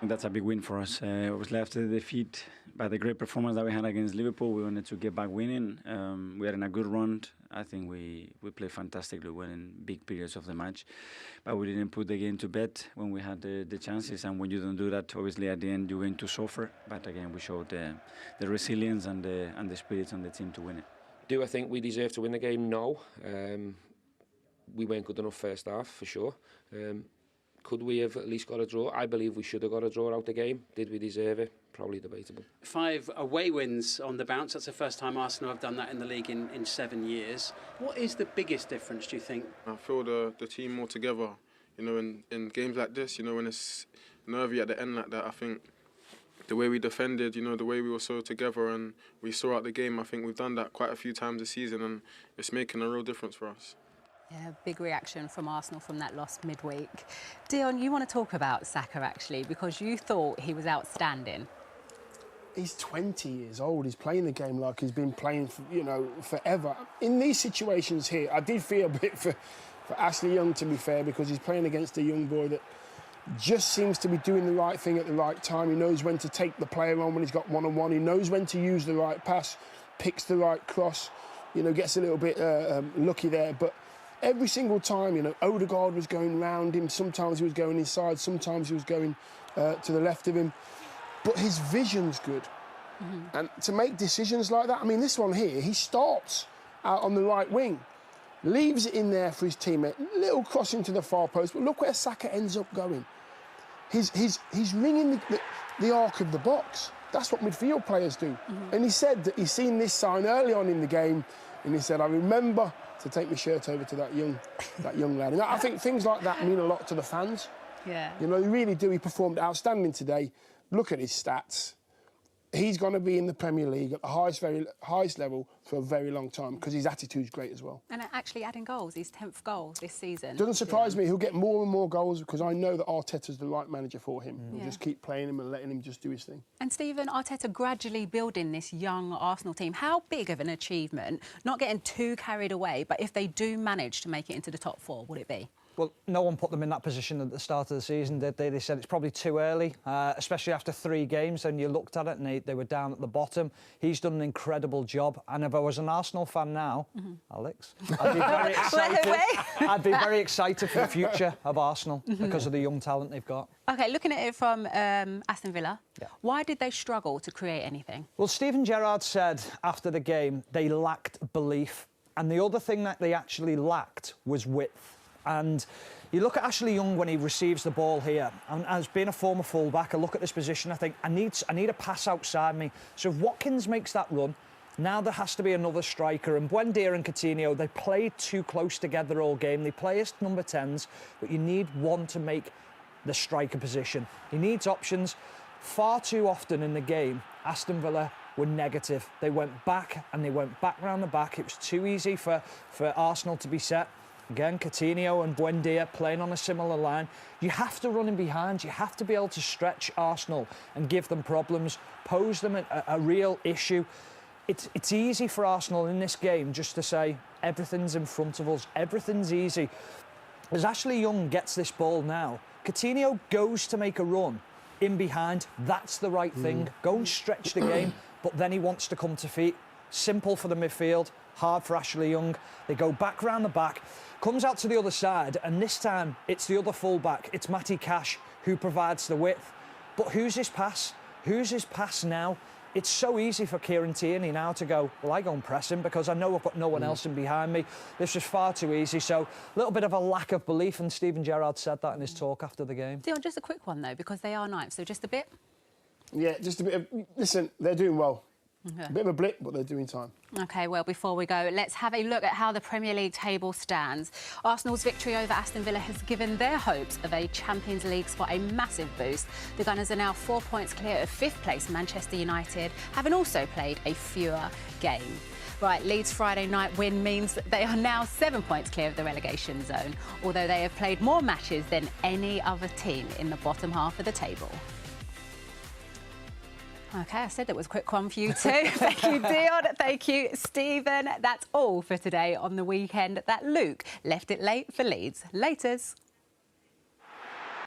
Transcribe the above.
And that's a big win for us. Obviously, after the defeat, by the great performance that we had against Liverpool, we wanted to get back winning. We are in a good run. I think we played fantastically well in big periods of the match, but we didn't put the game to bed when we had the chances. And when you don't do that, obviously at the end you're going to suffer. But again, we showed the resilience and the spirits on the team to win it. Do I think we deserve to win the game? No. We weren't good enough first half, for sure. Could we have at least got a draw? I believe we should have got a draw out the game. Did we deserve it? Probably debatable. 5 away wins on the bounce. That's the first time Arsenal have done that in the league in 7 years. What is the biggest difference, do you think? I feel the team more together. You know, in games like this, you know, when it's nervy at the end like that, I think the way we defended, you know, the way we were so together and we saw out the game, I think we've done that quite a few times this season and it's making a real difference for us. Yeah, big reaction from Arsenal from that loss midweek. Dion, you want to talk about Saka, actually, because you thought he was outstanding. He's 20 years old. He's playing the game like he's been playing, for, you know, forever. In these situations here, I did feel a bit for Ashley Young, to be fair, because he's playing against a young boy that just seems to be doing the right thing at the right time. He knows when to take the player on when he's got one-on-one. He knows when to use the right pass, picks the right cross, you know, gets a little bit lucky there. But every single time, you know, Odegaard was going round him. Sometimes he was going inside, sometimes he was going to the left of him. But his vision's good. And to make decisions like that, I mean, this one here, he starts out on the right wing, leaves it in there for his teammate, little cross into the far post, but look where Saka ends up going. He's ringing the arc of the box. That's what midfield players do. And he said that he's seen this sign early on in the game, and he said, I remember to take my shirt over to that young lad. And I think things like that mean a lot to the fans. Yeah. You know, they really do. He performed outstanding today. Look at his stats. He's going to be in the Premier League at the highest level for a very long time because his attitude's great as well. And actually adding goals, his 10th goal this season. Doesn't surprise me. He'll get more and more goals because I know that Arteta's the right manager for him. Yeah. He'll just keep playing him and letting him just do his thing. And Stephen, Arteta gradually building this young Arsenal team. How big of an achievement, not getting too carried away, but if they do manage to make it into the top 4, would it be? Well, no one put them in that position at the start of the season, did they? They said it's probably too early, especially after 3 games, and you looked at it and they were down at the bottom. He's done an incredible job, and if I was an Arsenal fan now, Alex, I'd be very excited. I'd be very excited for the future of Arsenal because of the young talent they've got. OK, looking at it from Aston Villa, why did they struggle to create anything? Well, Steven Gerrard said after the game they lacked belief, and the other thing that they actually lacked was width. And you look at Ashley Young when he receives the ball here, and as being a former fullback, I look at this position, I think, I need a pass outside me. So if Watkins makes that run, now there has to be another striker. And Buendia and Coutinho, they played too close together all game. They play as number 10s, but you need one to make the striker position. He needs options. Far too often in the game, Aston Villa were negative. They went back, and they went back round the back. It was too easy for Arsenal to be set. Again, Coutinho and Buendia playing on a similar line. You have to run in behind. You have to be able to stretch Arsenal and give them problems, pose them a real issue. It's easy for Arsenal in this game just to say, everything's in front of us, everything's easy. As Ashley Young gets this ball now, Coutinho goes to make a run in behind. That's the right thing. Go and stretch the game, but then he wants to come to feet. Simple for the midfield, hard for Ashley Young. They go back round the back, comes out to the other side, and this time it's the other full-back. It's Matty Cash who provides the width. But who's his pass? Who's his pass now? It's so easy for Kieran Tierney now to go, well, I go and press him because I know I've got no one else in behind me. This was far too easy. So a little bit of a lack of belief, and Steven Gerrard said that in his talk after the game. Dion, just a quick one, though, because they are ninth, so just a bit? Yeah, just a bit of... Listen, they're doing well. A bit of a blip, but they're doing time. OK, well, before we go, let's have a look at how the Premier League table stands. Arsenal's victory over Aston Villa has given their hopes of a Champions League spot a massive boost. The Gunners are now 4 points clear of 5th place Manchester United, having also played a fewer game. Right, Leeds' Friday night win means that they are now 7 points clear of the relegation zone, although they have played more matches than any other team in the bottom half of the table. OK, I said that was a quick one for you too. Thank you, Dion. Thank you, Stephen. That's all for today on the weekend that Luke left it late for Leeds. Laters.